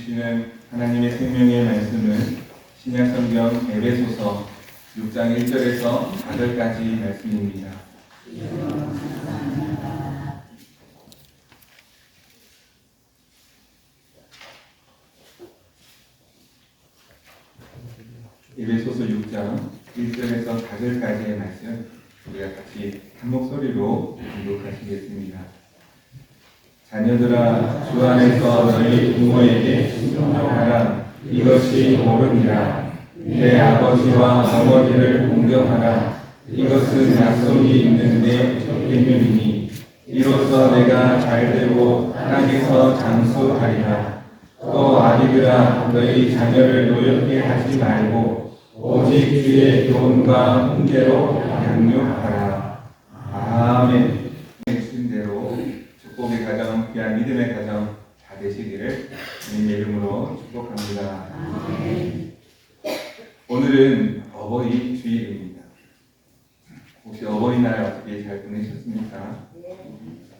주시는 하나님의 생명의 말씀은 신약성경 에베소서 6장 1절에서 4절까지 말씀입니다. 에베소서 6장 1절에서 4절까지의 말씀 우리가 같이 한 목소리로 교독하시겠습니다. 자녀들아, 주 안에서 너희 부모에게 순종하라. 이것이 옳으니라. 내 아버지와 어머니를 공경하라. 이것은 약속이 있는데 계명이니 이로써 내가 잘되고 땅에서 장수하리라. 또 아비들아, 너희 자녀를 노엽게 하지 말고 오직 주의 교훈과 훈계로 양육하라. 아멘. 말씀대로 축복의 가정, 귀한 믿음의 가정 다 되시기를 주님의 이름으로 축복합니다. 오늘은 어버이 주일입니다. 혹시 어버이날 어떻게 잘 보내셨습니까?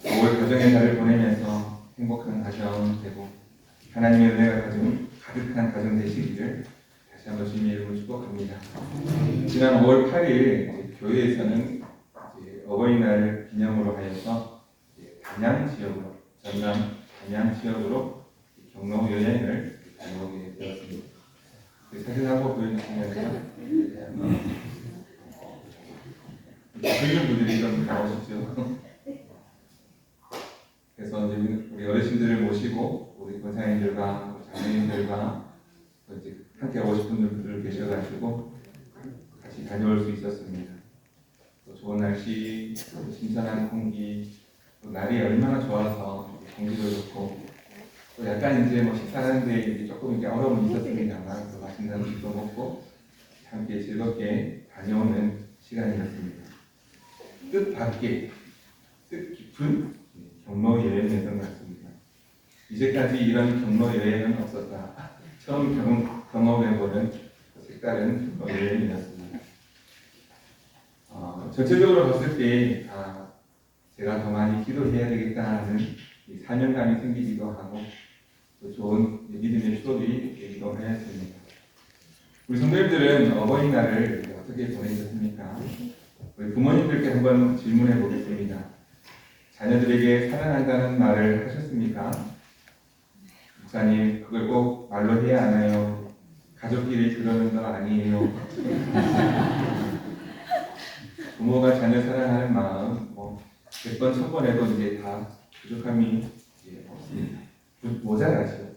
5월 가정의 달을 보내면서 행복한 가정 되고 하나님의 은혜가 가득한 가정 되시기를 다시 한번 주님의 이름으로 축복합니다. 지난 5월 8일 교회에서는 어버이날 기념으로 하여서 단양 지역으로, 전남 단양 지역으로 경로 여행을 다녀오게 되었습니다. 사진 한번 보여주시면서 젊은 분들이 좀 나오시죠. 그래서 이제 우리 어르신들을 모시고 우리 권사님들과 장로님들과 이제 함께 오신 분들 계셔가지고 같이 다녀올 수 있었습니다. 또 좋은 날씨, 또 신선한 공기, 또 날이 얼마나 좋아서 공기도 좋고 또 약간 이제 뭐 식사하는데 조금 이제 어려움이 있었습니다만 또 맛있는 음식도 먹고 함께 즐겁게 다녀오는 시간이었습니다. 뜻밖의 뜻깊은 경로 여행이었던 것 같습니다. 이제까지 이런 경로 여행은 없었다. 처음 경험해보는 색다른 경로 여행이었습니다. 전체적으로 봤을 때 제가 더 많이 기도해야 되겠다는 사명감이 생기기도 하고 또 좋은 믿음의 추억이 되기도 하였습니다. 우리 성도님들은 어버이날을 어떻게 보내셨습니까? 우리 부모님들께 한번 질문해 보겠습니다. 자녀들에게 사랑한다는 말을 하셨습니까? 목사님, 그걸 꼭 말로 해야 하나요? 가족끼리 그러는 거 아니에요? 부모가 자녀 사랑하는 마음 100번, 1000번 해도 이제 다 부족함이 없습니다. 모자라죠.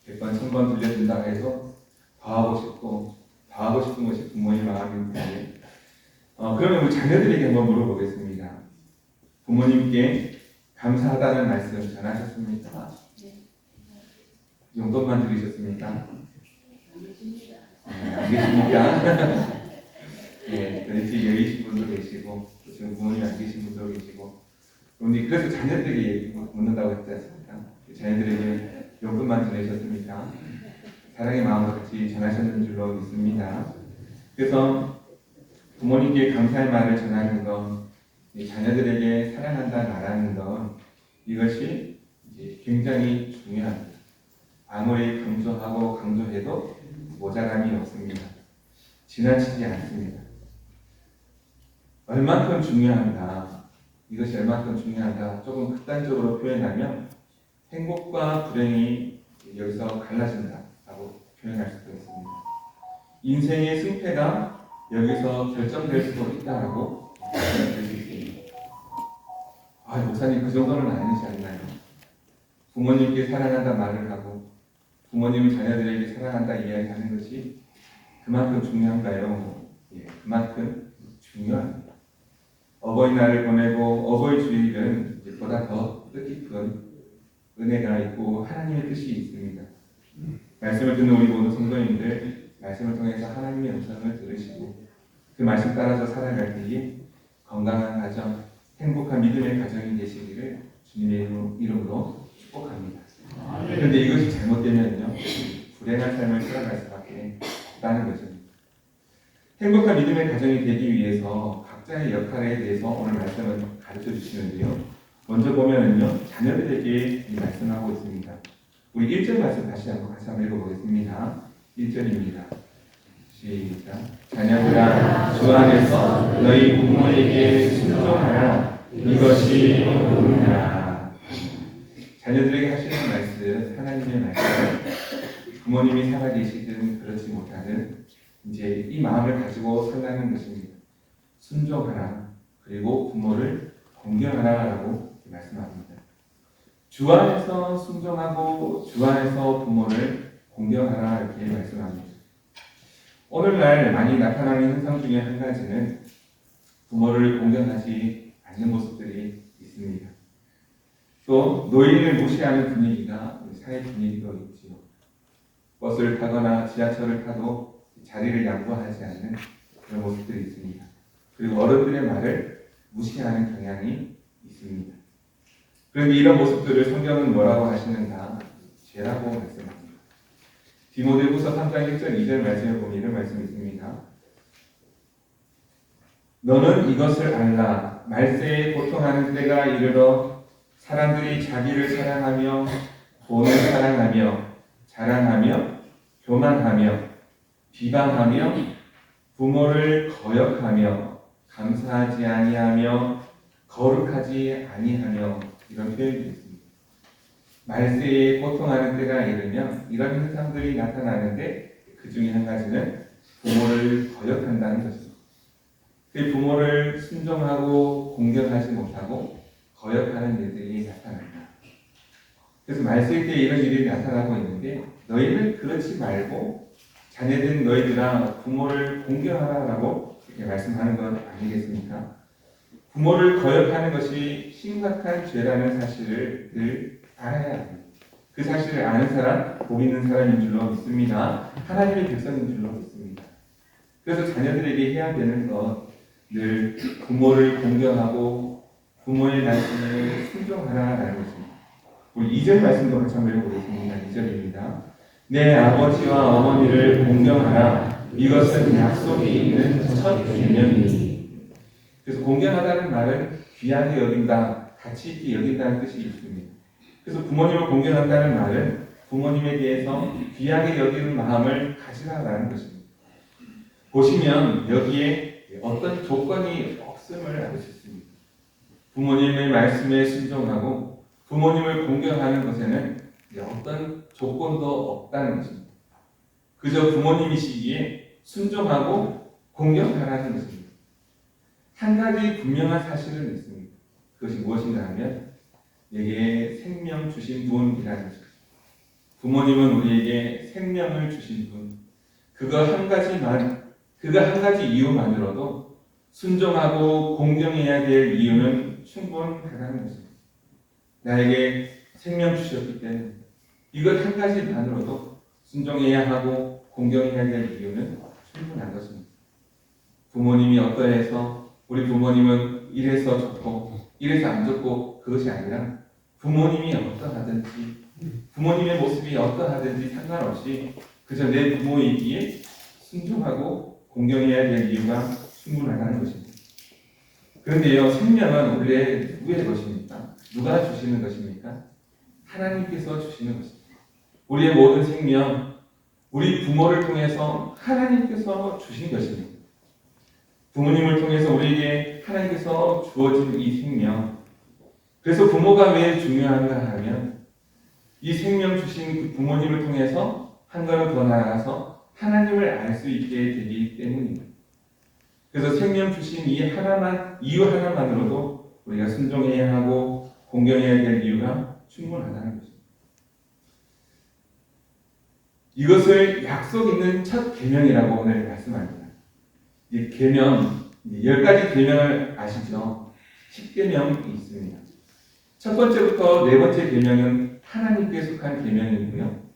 100번, 1000번 들려준다 해서 더 하고 싶은 것이 부모의 마음인데 그러면 우리 자녀들에게 한번 물어보겠습니다. 부모님께 감사하다는 말씀 전하셨습니까? 용돈만 들으셨습니까? 안 계십니까? 예, 저희 여기신 분도 계시고 지금 부모님 안 계신 분도 계시고 그래서 자녀들에게 묻는다고 했지 않습니까? 자녀들에게 용돈만 전하셨습니까? 사랑의 마음을 같이 전하셨는 줄로 믿습니다. 그래서 부모님께 감사의 말을 전하는 것, 자녀들에게 사랑한다 말하는 것, 이것이 이제 굉장히 중요합니다. 아무리 강조해도 모자람이 없습니다. 지나치지 않습니다. 얼만큼 중요한가, 이것이 얼만큼 중요한가 조금 극단적으로 표현하면 행복과 불행이 여기서 갈라진다라고 표현할 수도 있습니다. 인생의 승패가 여기서 결정될 수도 있다라고 표현할 수 있습니다. 목사님 그 정도는 아니지 않나요? 부모님께 사랑한다 말을 하고 부모님이 자녀들에게 사랑한다 이야기하는 것이 그만큼 중요한가요? 예, 그만큼 중요합니다. 어버이날을 보내고 어버이 주일은 보다 더 뜻깊은 은혜가 있고 하나님의 뜻이 있습니다. 말씀을 듣는 우리 모든 성도님들, 말씀을 통해서 하나님의 음성을 들으시고 그 말씀 따라서 살아갈 때에 건강한 가정, 행복한 믿음의 가정이 되시기를 주님의 이름으로 축복합니다. 그런데 이것이 잘못되면요, 불행한 삶을 살아갈 수밖에 없다는 거죠. 행복한 믿음의 가정이 되기 위해서 각자의 역할에 대해서 오늘 말씀을 가르쳐 주시는데요. 먼저 보면은요, 자녀들에게 말씀하고 있습니다. 우리 1절 말씀 다시 한번 같이 한번 읽어보겠습니다. 1절입니다. 시작. 자녀들아 주 안에서 너희 부모에게 순종하라. 이것이 옳으니라. 자녀들에게 하시는 말씀, 하나님의 말씀, 부모님이 살아계시든 그렇지 못하든 이제 이 마음을 가지고 살라는 것입니다. 순종하라. 그리고 부모를 공경하라라고 말씀합니다. 주 안에서 순종하고 주 안에서 부모를 공경하라 이렇게 말씀합니다. 오늘날 많이 나타나는 현상 중에 한 가지는 부모를 공경하지 않는 모습들이 있습니다. 또 노인을 무시하는 분위기가 우리 사회 분위기가 있지요. 버스를 타거나 지하철을 타도 자리를 양보하지 않는 그런 모습들이 있습니다. 그리고 어른들의 말을 무시하는 경향이 있습니다. 그런데 이런 모습들을 성경은 뭐라고 하시는가? 죄라고 말씀합니다. 디모데후서 3장 1절 2절 말씀을 보면 이런 말씀이 있습니다. 너는 이것을 알라. 말세에 고통하는 때가 이르러 사람들이 자기를 사랑하며 돈을 사랑하며 자랑하며 교만하며 비방하며 부모를 거역하며 감사하지 아니하며 거룩하지 아니하며 이런 표현이 있습니다. 말세에 고통하는 때가 이르면 이런 현상들이 나타나는데 그 중에 한 가지는 부모를 거역한다는 것입니다. 그 부모를 순종하고 공경하지 못하고 거역하는 일들이 나타난다. 그래서 말세 때 이런 일이 나타나고 있는데 너희는 그렇지 말고 자녀된 너희들아 부모를 공경하라라고 이렇게 말씀하는 것 아니겠습니까? 부모를 거역하는 것이 심각한 죄라는 사실을 늘 알아야 합니다. 그 사실을 아는 사람, 복 있는 사람인 줄로 믿습니다. 하나님의 백성인 줄로 믿습니다. 그래서 자녀들에게 해야 되는 것, 늘 부모를 공경하고 부모의 말씀을 순종하라라는 것입니다. 우리 2절 말씀도 같이 한번 읽어보겠습니다. 2절입니다. 내 아버지와 어머니를 공경하라. 이것은 약속이 있는 첫 계명이니. 그래서 공경하다는 말은 귀하게 여긴다, 가치 있게 여긴다는 뜻이 있습니다. 그래서 부모님을 공경한다는 말은 부모님에 대해서 귀하게 여기는 마음을 가지라라는 것입니다. 보시면 여기에 어떤 조건이 없음을 알 수 있습니다. 부모님의 말씀에 순종하고 부모님을 공경하는 것에는 어떤 조건도 없다는 것입니다. 그저 부모님이시기에 순종하고 공경하라는 것입니다. 한 가지 분명한 사실은 있습니다. 그것이 무엇인가 하면 내게 생명 주신 분이라는 것입니다. 부모님은 우리에게 생명을 주신 분. 그거 한 가지 이유만으로도 순종하고 공경해야 될 이유는 충분하다는 것입니다. 나에게 생명 주셨기 때문에 이것 한 가지만으로도 순종해야 하고 공경해야 될 이유는 충분한 것입니다. 부모님이 어떠해서 우리 부모님은 이래서 좋고 이래서 안 좋고 그것이 아니라 부모님이 어떠하든지 부모님의 모습이 어떠하든지 상관없이 그저 내 부모이기에 순종하고 공경해야 될 이유가 충분하다는 것입니다. 그런데요, 생명은 원래 누구의 것입니까? 누가 주시는 것입니까? 하나님께서 주시는 것입니다. 우리의 모든 생명, 우리 부모를 통해서 하나님께서 주신 것입니다. 부모님을 통해서 우리에게 하나님께서 주어진 이 생명. 그래서 부모가 왜 중요한가 하면 이 생명 주신 그 부모님을 통해서 한 걸음 더 나아가서 하나님을 알 수 있게 되기 때문입니다. 그래서 생명 주신 이유 하나만으로도 우리가 순종해야 하고 공경해야 될 이유가 충분하다는 것입니다. 이것을 약속 있는 첫 계명이라고 오늘 말씀합니다. 이 계명, 10가지 계명을 아시죠? 10계명이 있습니다. 첫 번째부터 네 번째 계명은 하나님께 속한 계명이고요.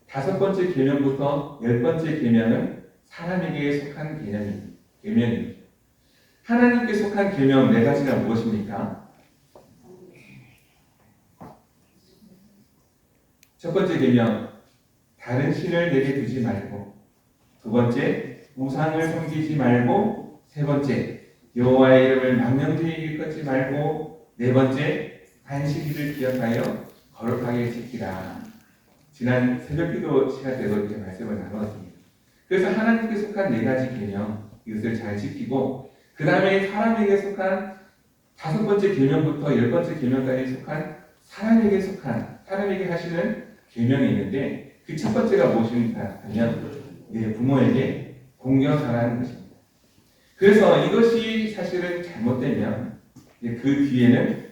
5번째 계명부터 10번째 계명은 사람에게 속한 계명입니다. 하나님께 속한 계명 4가지가 무엇입니까? 첫 번째 계명, 다른 신을 내게 두지 말고. 두 번째, 우상을 섬기지 말고. 세 번째, 여호와의 이름을 망령되이 일컫지 말고. 네 번째, 안식일을 기억하여 거룩하게 지키라. 지난 새벽기도 시간 때도 이렇게 말씀을 나누었습니다. 그래서 하나님께 속한 4가지 계명 이것을 잘 지키고 그 다음에 사람에게 속한 5번째 계명부터 10번째 계명까지 속한 사람에게 하시는 계명이 있는데 그 첫 번째가 무엇인가 하면 내 부모에게 공경하라는 것입니다. 그래서 이것이 사실은 잘못되면 그 뒤에는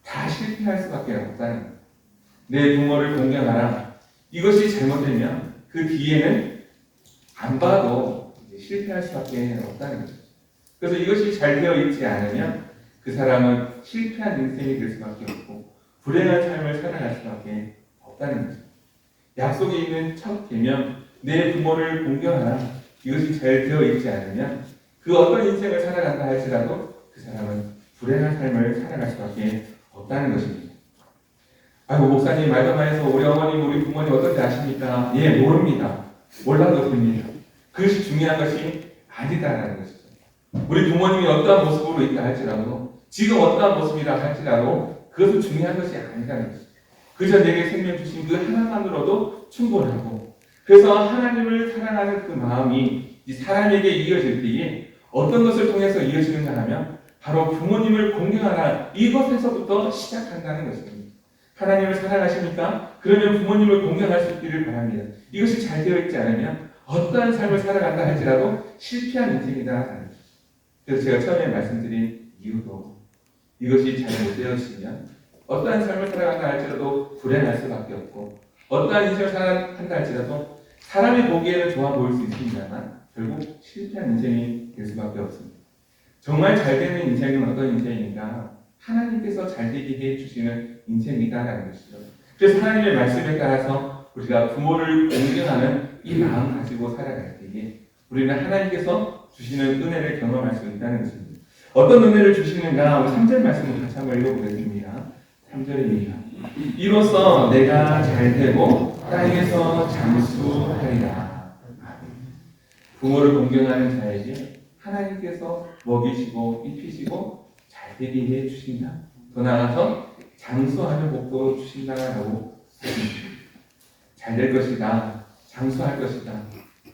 다 실패할 수밖에 없다는 거예요. 내 부모를 공경하라. 이것이 잘못되면 그 뒤에는 안 봐도 실패할 수밖에 없다는 거죠. 그래서 이것이 잘 되어 있지 않으면 그 사람은 실패한 인생이 될 수밖에 없고 불행한 삶을 살아갈 수밖에 없다는 거죠. 약속에 있는 첫 계명, 내 부모를 공경하라. 이것이 잘 되어 있지 않으면 그 어떤 인생을 살아간다 할지라도 그 사람은 불행한 삶을 살아갈 수밖에 없다는 것입니다. 아이고 목사님 말도 많이 해서 우리 어머님 우리 부모님 어떤지 아십니까? 예, 모릅니다. 몰라도 됩니다. 그것이 중요한 것이 아니다라는 것이죠. 우리 부모님이 어떠한 모습으로 있다 할지라도 지금 어떠한 모습이라 할지라도 그것은 중요한 것이 아니다는 것이죠. 그저 내게 생명 주신 그 하나만으로도 충분하고 그래서 하나님을 사랑하는 그 마음이 이 사람에게 이어질 때에 어떤 것을 통해서 이어지는가 하면 바로 부모님을 공경하라 이것에서부터 시작한다는 것입니다. 하나님을 사랑하십니까? 그러면 부모님을 공경할 수 있기를 바랍니다. 이것이 잘 되어 있지 않으면 어떠한 삶을 살아간다 할지라도 실패한 인생이다. 그래서 제가 처음에 말씀드린 이유도 이것이 잘못되어지면 어떠한 삶을 살아간다 할지라도 불행할 수밖에 없고 어떠한 인생을 살아간다 할지라도 사람이 보기에는 좋아 보일 수 있습니다만 결국 실패한 인생이 될 수밖에 없습니다. 정말 잘 되는 인생은 어떤 인생인가? 하나님께서 잘 되게 해주시는 인생이다라는 것이죠. 그래서 하나님의 말씀에 따라서 우리가 부모를 공경하는 이 마음 가지고 살아갈 때에 우리는 하나님께서 주시는 은혜를 경험할 수 있다는 것입니다. 어떤 은혜를 주시는가? 우리 3절 말씀을 같이 한번 읽어보겠습니다. 3절입니다. 이로써 내가 잘되고 땅에서 장수하리라. 부모를 공경하는 자에게 하나님께서 먹이시고 입히시고 잘되게 해주신다. 더 나아가서 장수하는 복도 주신다라고 잘될 것이다. 장수할 것이다.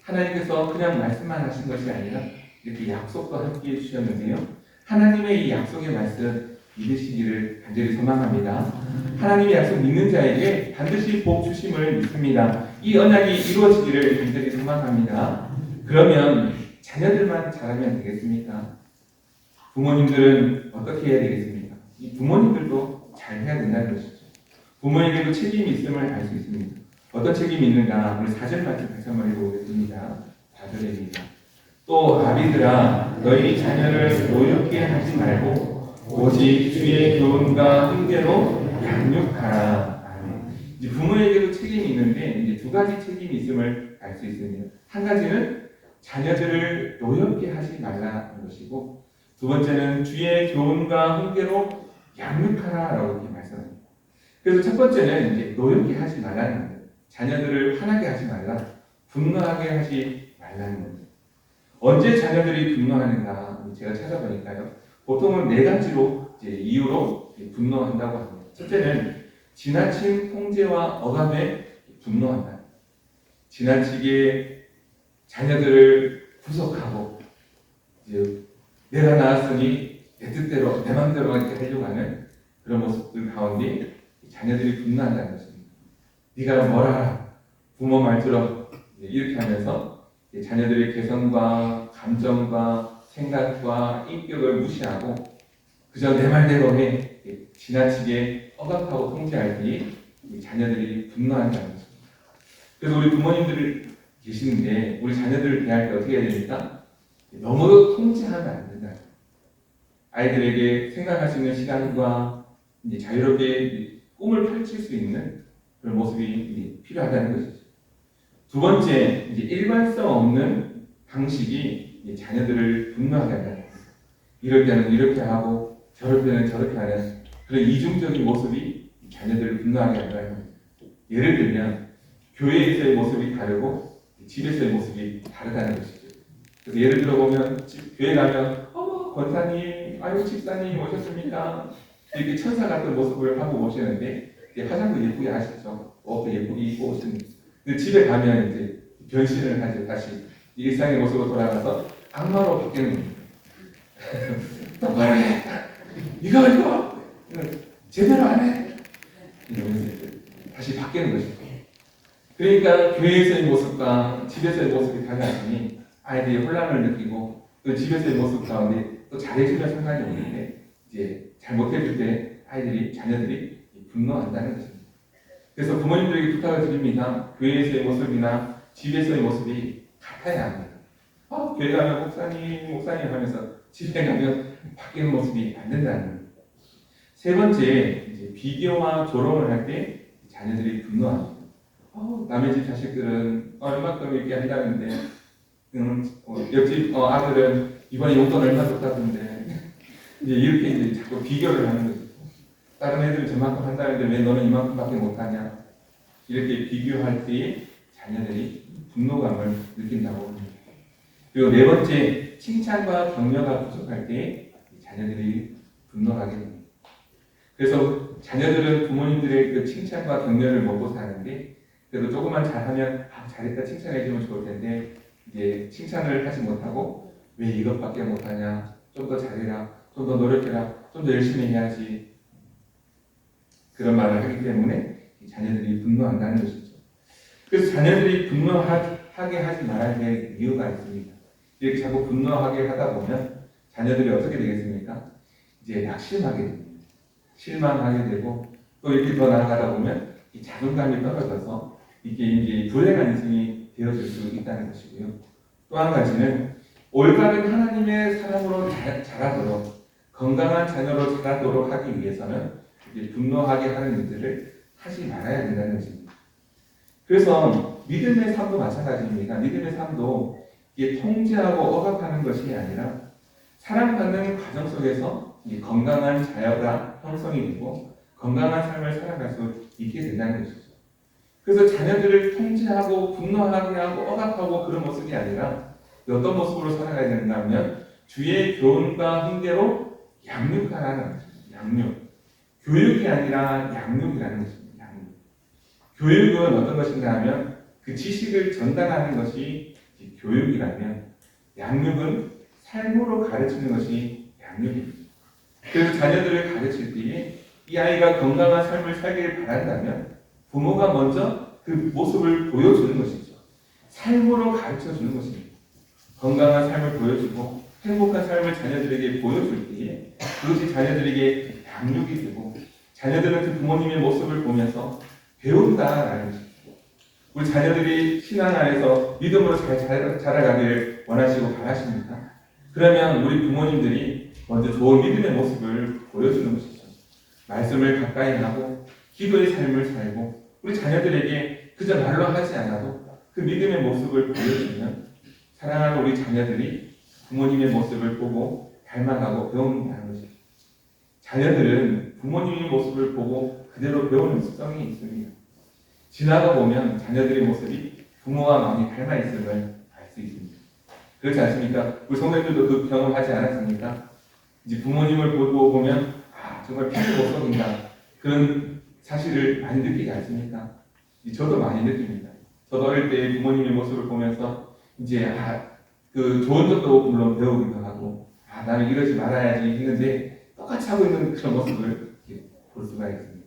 하나님께서 그냥 말씀만 하신 것이 아니라 이렇게 약속도 함께 해주셨는데요. 하나님의 이 약속의 말씀 믿으시기를 간절히 소망합니다. 하나님의 약속 믿는 자에게 반드시 복 주심을 믿습니다. 이 언약이 이루어지기를 간절히 소망합니다. 그러면 자녀들만 잘하면 되겠습니까? 부모님들은 어떻게 해야 되겠습니까? 이 부모님들도 잘 해야 된다는 것이죠. 부모에게도 책임이 있음을 알 수 있습니다. 어떤 책임이 있는가? 우리 4절 말씀 다시 한번 읽어보겠습니다. 4절입니다. 또 아비들아 너희 자녀를 노엽게 하지 말고 오직 주의 교훈과 훈계로 양육하라. 이제 부모에게도 책임이 있는데 이제 2가지 책임이 있음을 알 수 있습니다. 한 가지는 자녀들을 노엽게 하지 말라는 것이고 두 번째는 주의 교훈과 훈계로 양육하라라고 이렇게 말씀합니다. 그래서 첫 번째는 이제 노엽게 하지 말라는 거예요. 자녀들을 화나게 하지 말라, 분노하게 하지 말라는 겁니다. 언제 자녀들이 분노하는가? 제가 찾아보니까요. 보통은 4가지로 이유로 분노한다고 합니다. 첫째는 지나친 통제와 억압에 분노한다. 지나치게 자녀들을 구속하고 내가 낳았으니 내 뜻대로 내 마음대로 이렇게 하려고 하는 그런 모습들 가운데 자녀들이 분노한다는 것입니다. 네가 뭐라 하라. 부모 말처럼 이렇게 하면서 자녀들의 개성과 감정과 생각과 인격을 무시하고 그저 내 말대로 해 지나치게 억압하고 통제할 때 자녀들이 분노한다는 것입니다. 그래서 우리 부모님들이 계시는데 우리 자녀들을 대할 때 어떻게 해야 됩니까? 너무 통제하면 안 된다. 아이들에게 생각할 수 있는 시간과 이제 자유롭게 꿈을 펼칠 수 있는 그런 모습이 필요하다는 것이죠. 두 번째, 이제 일관성 없는 방식이 자녀들을 분노하게 한다는 것입니다. 이럴 때는 이렇게 하고 저럴 때는 저렇게 하는 그런 이중적인 모습이 자녀들을 분노하게 한다는 겁니다. 예를 들면 교회에서의 모습이 다르고 집에서의 모습이 다르다는 것이죠. 그래서 예를 들어 보면 교회 가면 권사님, 아유 집사님 오셨습니까? 이렇게 천사 같은 모습을 하고 오시는데 화장도 예쁘게 하시죠. 예쁘게 입고 오시는 거죠. 근데 집에 가면 이제 변신을 하죠. 다시 일상의 모습으로 돌아가서 악마로 바뀌는 겁니다. 똑바로 해. 이거 제대로 안 해. 이러면서 이제 다시 바뀌는 것이죠. 그러니까 교회에서의 모습과 집에서의 모습이 달라지니 아이들이 혼란을 느끼고 또 집에서의 모습 가운데 또 잘해주면 상관이 없는데 이제 잘못해줄 때 자녀들이 분노한다는 것입니다. 그래서 부모님들에게 부탁을 드립니다. 교회에서의 모습이나 집에서의 모습이 같아야 합니다. 교회 가면 목사님 하면서 집에 가면 바뀌는 모습이 안 된다는 거예요. 세 번째, 이제 비교와 조롱을 할 때 자녀들이 분노합니다. 남의 집 자식들은 얼마큼 이렇게 한다는데 옆집 아들은 이번에 용돈 얼마 줬다던데 이제 이렇게 이제 자꾸 비교를 하는 거죠. 다른 애들은 저만큼 한다는데 왜 너는 이만큼밖에 못하냐? 이렇게 비교할 때 자녀들이 분노감을 느낀다고 합니다. 그리고 네 번째, 칭찬과 격려가 부족할 때 자녀들이 분노하게 됩니다. 그래서 자녀들은 부모님들의 그 칭찬과 격려를 먹고 사는데 그래도 조금만 잘하면 잘했다 칭찬해주면 좋을 텐데 이제 칭찬을 하지 못하고 왜 이것밖에 못하냐? 좀 더 잘해라, 좀 더 노력해라, 좀 더 열심히 해야지. 그런 말을 하기 때문에 자녀들이 분노한다는 것이죠. 그래서 자녀들이 분노하게 하지 말아야 될 이유가 있습니다. 이렇게 자꾸 분노하게 하다 보면 자녀들이 어떻게 되겠습니까? 이제 낙심하게 됩니다. 실망하게 되고 또 이렇게 더 나아가다 보면 이 자존감이 떨어져서 이게 이제 불행한 인생이 되어질 수 있다는 것이고요. 또 한 가지는 올바른 하나님의 사랑으로 자라도록 건강한 자녀로 자라도록 하기 위해서는 이제 분노하게 하는 일들을 하지 말아야 된다는 것입니다. 그래서 믿음의 삶도 마찬가지입니다. 믿음의 삶도 이게 통제하고 억압하는 것이 아니라 사랑받는 과정 속에서 이 건강한 자녀가 형성이 되고 건강한 삶을 살아갈 수 있게 된다는 것이죠. 그래서 자녀들을 통제하고 분노하게 하고 억압하고 그런 모습이 아니라 어떤 모습으로 살아가야 되는가 하면 주의 교훈과 훈계로 양육하라는 것입니다. 양육. 교육이 아니라 양육이라는 것입니다. 양육. 교육은 어떤 것인가 하면 그 지식을 전달하는 것이 교육이라면 양육은 삶으로 가르치는 것이 양육입니다. 그래서 자녀들을 가르칠 때에 이 아이가 건강한 삶을 살기를 바란다면 부모가 먼저 그 모습을 보여주는 것이죠. 삶으로 가르쳐주는 것입니다. 건강한 삶을 보여주고 행복한 삶을 자녀들에게 보여줄 때에 그것이 자녀들에게 양육이 되고 자녀들은 그 부모님의 모습을 보면서 배운다라는 것입니다. 우리 자녀들이 신앙 안에서 믿음으로 잘 자라가기를 원하시고 바라십니까? 그러면 우리 부모님들이 먼저 좋은 믿음의 모습을 보여주는 것이죠. 말씀을 가까이 하고 기도의 삶을 살고 우리 자녀들에게 그저 말로 하지 않아도 그 믿음의 모습을 보여주면 사랑하는 우리 자녀들이 부모님의 모습을 보고 닮아가고 배운다는 것이죠. 자녀들은 부모님의 모습을 보고 그대로 배우는 습성이 있습니다. 지나가 보면 자녀들의 모습이 부모와 많이 닮아 있음을 알 수 있습니다. 그렇지 않습니까? 우리 성도님들도 그 경험하지 않았습니까? 이제 부모님을 보고 보면 정말 피를 못 속인다 그런 사실을 많이 느끼지 않습니까? 저도 많이 느낍니다. 저도 어릴 때 부모님의 모습을 보면서 이제 그 좋은 점도 물론 배우기도 하고 나는 이러지 말아야지 했는데 똑같이 하고 있는 그런 모습을 볼 수가 있습니다.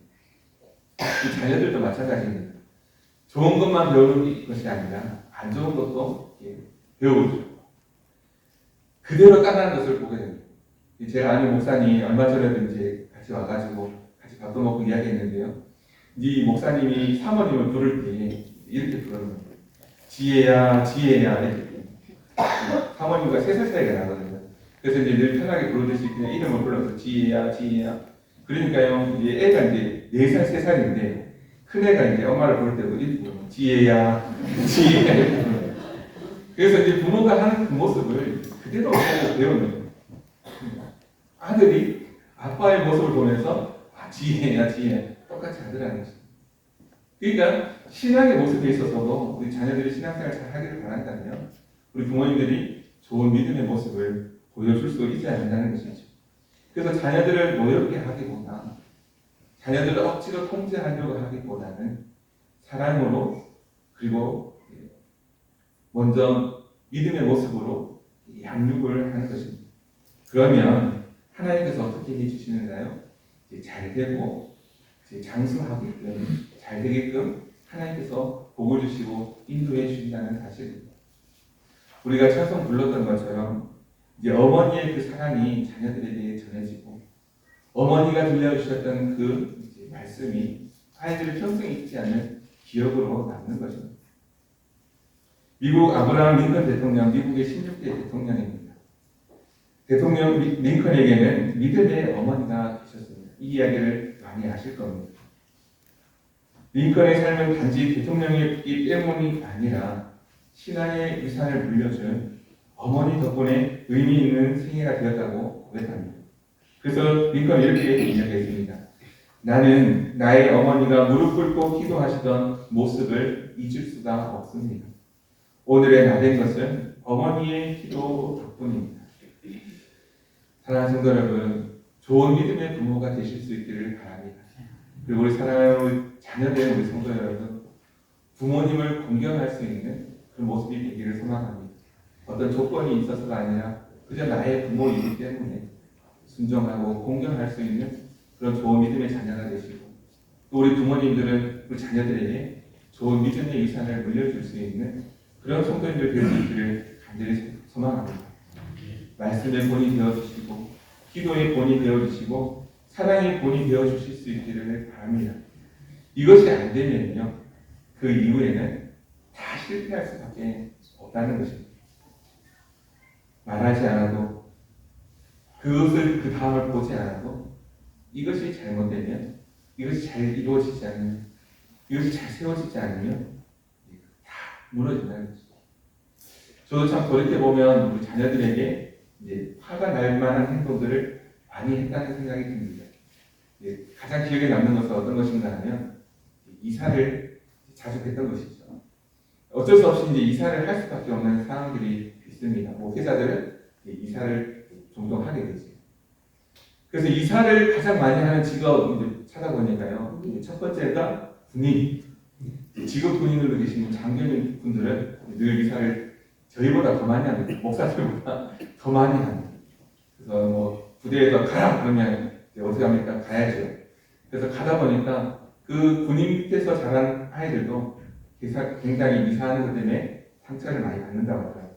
자녀들도 마찬가지입니다. 좋은 것만 배우는 것이 아니라 안 좋은 것도 배우죠. 그대로 따라하는 것을 보게 됩니다. 제가 아는 목사님 얼마 전에도 이제 같이 와가지고 같이 밥도 먹고 이야기했는데요. 이 목사님이 사모님을 부를 때 이렇게 부르는 거예요. 지혜야, 지혜야 이렇게. 사모님과 3살 차이가 나거든요. 그래서 이제 늘 편하게 부르듯이 그냥 이름을 불러서 지혜야, 지혜야. 그러니까요, 이제 애가 이제 4살, 3살인데 큰 애가 이제 엄마를 부를 때도 이렇게 부르는 지혜야, 지혜야 이렇게 부르는. 그래서 이제 부모가 하는 그 모습을 그대로 배우는 거예요. 아들이 아빠의 모습을 보면서 지혜야, 지혜야 똑같이 하더라는 것입니다. 그러니까 신앙의 모습에 있어서도 우리 자녀들이 신앙생활 잘 하기를 바란다면 우리 부모님들이 좋은 믿음의 모습을 보여줄 수 있어야 한다는 것이죠. 그래서 자녀들을 노엽게 하기보다 자녀들을 억지로 통제하려고 하기보다는 사랑으로 그리고 먼저 믿음의 모습으로 양육을 하는 것입니다. 그러면 하나님께서 어떻게 해주시는가요? 잘 되고 장수하게끔 잘 되게끔 하나님께서 복을 주시고 인도해 주신다는 사실입니다. 우리가 찬송 불렀던 것처럼 이제 어머니의 그 사랑이 자녀들에게 전해지고 어머니가 들려주셨던 그 말씀이 아이들을 평생 잊지 않는 기억으로 남는 것입니다. 미국 아브라함 링컨 대통령, 미국의 16대 대통령입니다. 대통령 링컨에게는 믿음의 어머니가 계셨습니다. 이 이야기를 많이 아실 겁니다. 링컨의 삶은 단지 대통령이었기 때문이 아니라 신앙의 유산을 물려준 어머니 덕분에 의미 있는 생애가 되었다고 고백합니다. 그래서 링컨이 이렇게 이야기했습니다. 나는 나의 어머니가 무릎 꿇고 기도하시던 모습을 잊을 수가 없습니다. 오늘의 나 된 것은 어머니의 기도 덕분입니다. 사랑하는 성도 여러분, 좋은 믿음의 부모가 되실 수 있기를 바랍니다. 그리고 우리 사랑하는 자녀된 우리 성도 여러분, 부모님을 공경할 수 있는 그런 모습이 되기를 소망합니다. 어떤 조건이 있어서가 아니라 그저 나의 부모이기 때문에 순종하고 공경할 수 있는 그런 좋은 믿음의 자녀가 되시고 또 우리 부모님들은 우리 자녀들에게 좋은 믿음의 유산을 물려줄 수 있는 그런 성도님들 될 수 있기를 간절히 소망합니다. 말씀의 본이 되어주시고 기도의 본이 되어주시고 사랑의 본이 되어주실 수 있기를 바랍니다. 이것이 안 되면요, 그 이후에는 다 실패할 수밖에 없다는 것입니다. 말하지 않아도 그것을 그 다음을 보지 않아도 이것이 잘못되면 이것이 잘 이루어지지 않으면 이것이 잘 세워지지 않으면 다 무너진다는 것입니다. 저도 참 돌이켜보면 우리 자녀들에게 이제 화가 날 만한 행동들을 많이 했다는 생각이 듭니다. 가장 기억에 남는 것은 어떤 것인가 하면 이사를 자주 했던 것이죠. 어쩔 수 없이 이제 이사를 할 수밖에 없는 상황들이 있습니다. 목회자들은 이사를 종종 하게 되죠. 그래서 이사를 가장 많이 하는 직업을 찾아보니까요. 첫 번째가 군인. 직업 군인으로 계시는 장교님 분들은 늘 이사를 저희보다 더 많이 합니다. 목사들보다 더 많이 합니다. 그래서 뭐 부대에서 가라 그러면 어떻게 합니까? 가야죠. 그래서 가다 보니까 그 군인 밑에서 자란 아이들도 굉장히 이사하는 것 때문에 상처를 많이 받는다고 하더라고요.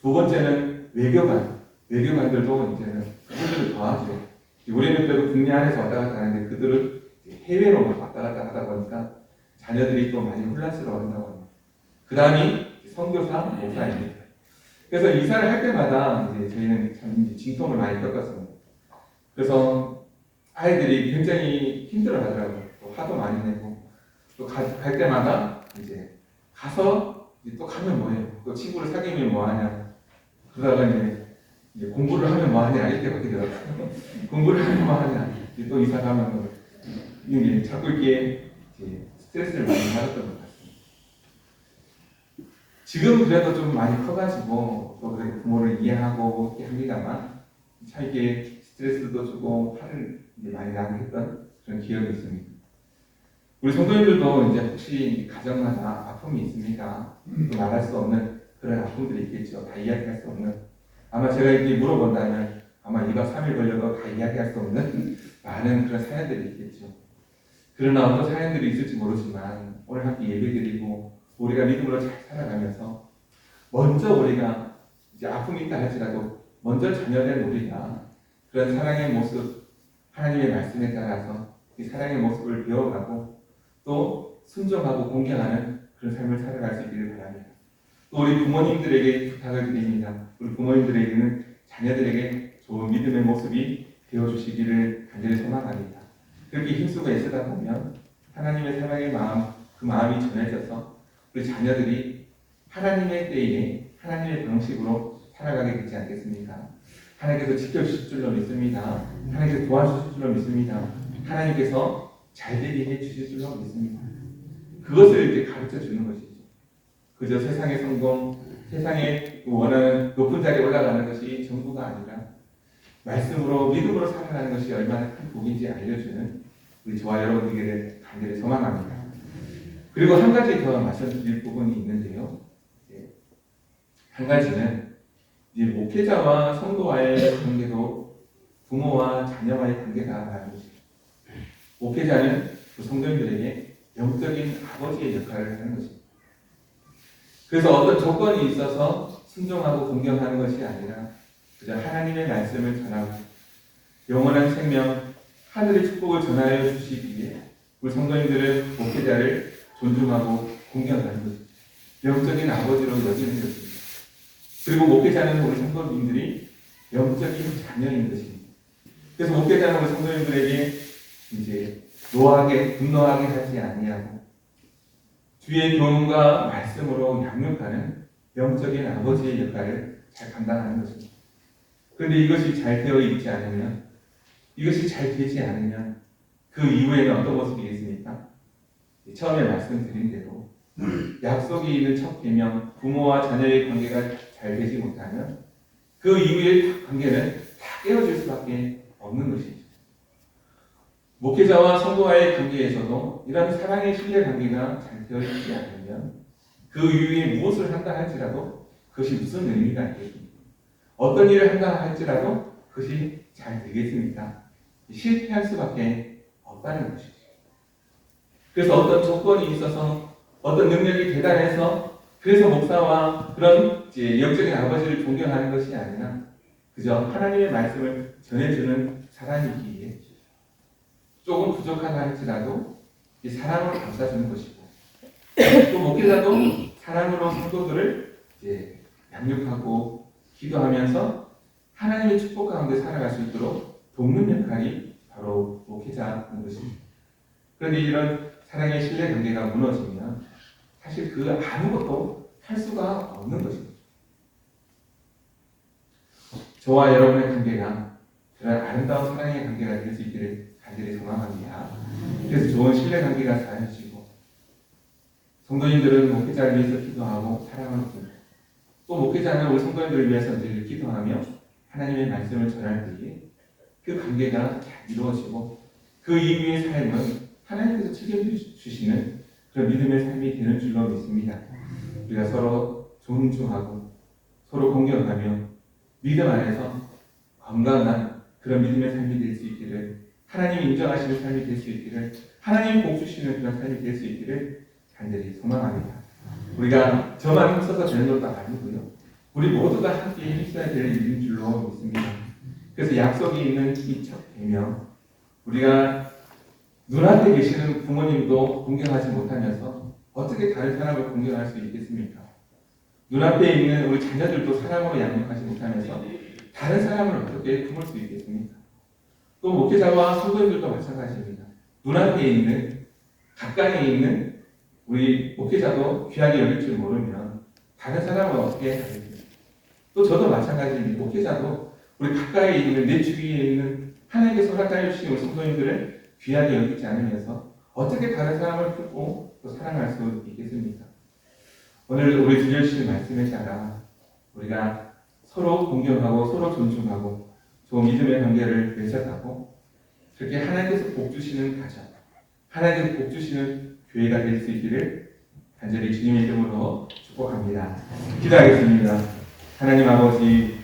두 번째는 외교관. 외교관들도 이제는 그들을 더 하죠. 우리는 그래도 국내 안에서 왔다 갔다 하는데 그들은 해외로 왔다 갔다 하다 보니까 자녀들이 또 많이 혼란스러워 한다고 합니다. 그 다음이 선교사, 목사입니다. 그래서 이사를 할 때마다 이제 저희는 참 진통을 많이 겪었습니다. 그래서 아이들이 굉장히 힘들어 하더라고요. 또 화도 많이 내고, 또 갈 때마다 이제 가서 이제 또 가면 뭐해요? 또 친구를 사귀면 뭐하냐? 그러다가 이제 공부를 하면 뭐하냐? 이렇게 바뀌더라고요. 공부를 하면 뭐하냐? 또 이사 가면 이게 자꾸 이렇게 스트레스를 많이 받았던 것 같습니다. 지금 그래도 좀 많이 커가지고 또 그래 부모를 이해하고 이렇게 합니다만 참 이게 스트레스도 주고 화를 많이 나게 했던 그런 기억이 있습니다. 우리 성도님들도 이제 혹시 가정마다 아픔이 있습니까? 또 말할 수 없는 그런 아픔들이 있겠죠. 다 이야기할 수 없는. 아마 제가 이렇게 물어본다면 아마 2박 3일 걸려도 다 이야기할 수 없는 많은 그런 사연들이 있겠죠. 그러나 어떤 사연들이 있을지 모르지만 오늘 함께 예배드리고 우리가 믿음으로 잘 살아가면서 먼저 우리가 이제 아픔이 있다 할지라도 먼저 자녀된 우리가 그런 사랑의 모습, 하나님의 말씀에 따라서 이 사랑의 모습을 배워가고 또 순종하고 공경하는 그런 삶을 살아갈 수 있기를 바랍니다. 또 우리 부모님들에게 부탁을 드립니다. 우리 부모님들에게는 자녀들에게 좋은 믿음의 모습이 되어주시기를 간절히 소망합니다. 그렇게 힘쓰고 애쓰다 보면 하나님의 사랑의 마음, 그 마음이 전해져서 우리 자녀들이 하나님의 때에 하나님의 방식으로 살아가게 되지 않겠습니까? 하나님께서 지켜주실 줄로 믿습니다. 하나님께서 도와주실 줄로 믿습니다. 하나님께서 잘되게 해주실 줄로 믿습니다. 그것을 이렇게 가르쳐 주는 것이죠. 그저 세상의 성공, 세상에 원하는 높은 자리에 올라가는 것이 전부가 아니라 말씀으로 믿음으로 살아가는 것이 얼마나 큰 복인지 알려주는 우리 저와 여러분에게 간절히 소망합니다. 그리고 한 가지 더 말씀드릴 부분이 있는데요. 한 가지는 이제 목회자와 성도와의 관계도 부모와 자녀와의 관계가 다른 것입니다. 목회자는 그 성도님들에게 영적인 아버지의 역할을 하는 것입니다. 그래서 어떤 조건이 있어서 순종하고 공경하는 것이 아니라 그저 하나님의 말씀을 전하고 영원한 생명, 하늘의 축복을 전하여 주시기 위해 우리 성도님들은 목회자를 존중하고 공경하는 것입니다. 영적인 아버지로 여기는 것입니다. 그리고 목회자는 우리 성도님들이 영적인 자녀인 것입니다. 그래서 목회자는 우리 성도님들에게 이제 노하게, 분노하게 하지 아니하고 주의 교훈과 말씀으로 양육하는 영적인 아버지의 역할을 잘 감당하는 것입니다. 그런데 이것이 잘 되어 있지 않으면, 이것이 잘 되지 않으면 그 이후에는 어떤 모습이겠습니까? 처음에 말씀드린 대로 약속이 있는 첫 계명, 부모와 자녀의 관계가 잘 되지 못하면 그 이후의 관계는 다 깨어질 수밖에 없는 것이죠. 목회자와 성도와의 관계에서도 이런 사랑의 신뢰 관계가 잘 되어 있지 않으면 그 이후에 무엇을 한다 할지라도 그것이 무슨 의미가 있겠습니까? 어떤 일을 한다 할지라도 그것이 잘 되겠습니까? 실패할 수밖에 없다는 것이죠. 그래서 어떤 조건이 있어서 어떤 능력이 대단해서 그래서 목사와 그런 영적인 아버지를 존경하는 것이 아니라 그저 하나님의 말씀을 전해주는 사람이기에 조금 부족하다 할지라도 사랑으로 감싸주는 것이고 또 목회자도 사랑으로 성도들을 양육하고 기도하면서 하나님의 축복 가운데 살아갈 수 있도록 돕는 역할이 바로 목회자인 것입니다. 그런데 이런 사랑의 신뢰 관계가 무너지면 사실 그 아무것도 할 수가 없는 것입니다. 저와 여러분의 관계가 그런 아름다운 사랑의 관계가 될 수 있기를 간절히 소망합니다. 그래서 좋은 신뢰 관계가 쌓여지고 성도님들은 목회자를 위해서 기도하고 사랑을 주고 또 목회자는 우리 성도님들을 위해서 늘 기도하며 하나님의 말씀을 전할 때에 그 관계가 잘 이루어지고 그 이후의 삶은 하나님께서 책임주시는 그런 믿음의 삶이 되는 줄로 믿습니다. 우리가 서로 존중하고 서로 공경하며 믿음 안에서 건강한 그런 믿음의 삶이 될 수 있기를, 하나님이 인정하시는 삶이 될 수 있기를, 하나님이 복 주시는 그런 삶이 될 수 있기를 간절히 소망합니다. 우리가 저만 힘써서 되는 것도 아니고요. 우리 모두가 함께 힘써야 될 일인 줄로 믿습니다. 그래서 약속이 있는 이 첫 계명, 우리가 눈앞에 계시는 부모님도 공경하지 못하면서 어떻게 다른 사람을 공경할 수 있겠습니까? 눈앞에 있는 우리 자녀들도 사랑으로 양육하지 못하면서 다른 사람을 어떻게 품을 수 있겠습니까? 또 목회자와 성도님들도 마찬가지입니다. 눈앞에 있는, 가까이에 있는 우리 목회자도 귀하게 여길 줄 모르면 다른 사람을 어떻게 하겠습니까? 또 저도 마찬가지입니다. 목회자도 우리 가까이에 있는, 내 주위에 있는 하나님께서 허락하여 주신 우리 성도님들을 귀하게 여기지 않으면서 어떻게 다른 사람을 품고 또 사랑할 수 있겠습니까? 오늘 우리 주일실 말씀에 따라 우리가 서로 공경하고 서로 존중하고 좋은 믿음의 관계를 맺어가고 그렇게 하나님께서 복 주시는 가정, 하나님께서 복 주시는 교회가 될 수 있기를 간절히 주님의 이름으로 축복합니다. 기도하겠습니다. 하나님 아버지,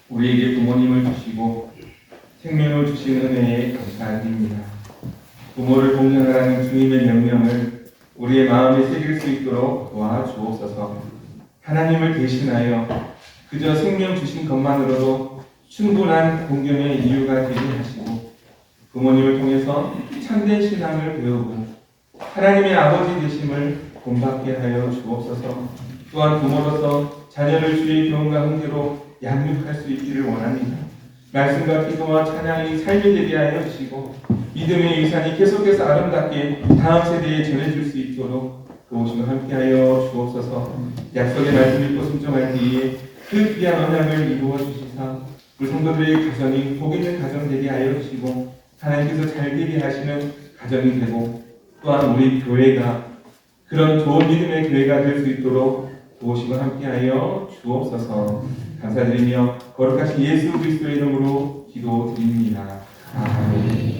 우리에게 부모님을 주시고 생명을 주시는 은혜에 감사드립니다. 부모를 공경하라는 주님의 명령을 우리의 마음에 새길 수 있도록 도와주옵소서. 하나님을 대신하여 그저 생명 주신 것만으로도 충분한 공경의 이유가 되게 하시고 부모님을 통해서 참된 신앙을 배우고 하나님의 아버지 되심을 본받게 하여 주옵소서. 또한 부모로서 자녀를 주의 교훈과 훈계로 양육할 수 있기를 원합니다. 말씀과 기도와 찬양이 삶이 되게 하여 주시고 믿음의 유산이 계속해서 아름답게 다음 세대에 전해줄 수 있도록 도우시고 함께하여 주옵소서. 약속의 말씀 읽고 순종할 때에 그 귀한 언약을 이루어 주시사 우리 성도들의 가정이 복 있는 가정 되게 하여 주시고 하나님께서 잘 되게 하시는 가정이 되고 또한 우리 교회가 그런 좋은 믿음의 교회가 될 수 있도록 도우시고 함께하여 주옵소서. 감사드리며 거룩하신 예수 그리스도의 이름으로 기도드립니다. 아멘.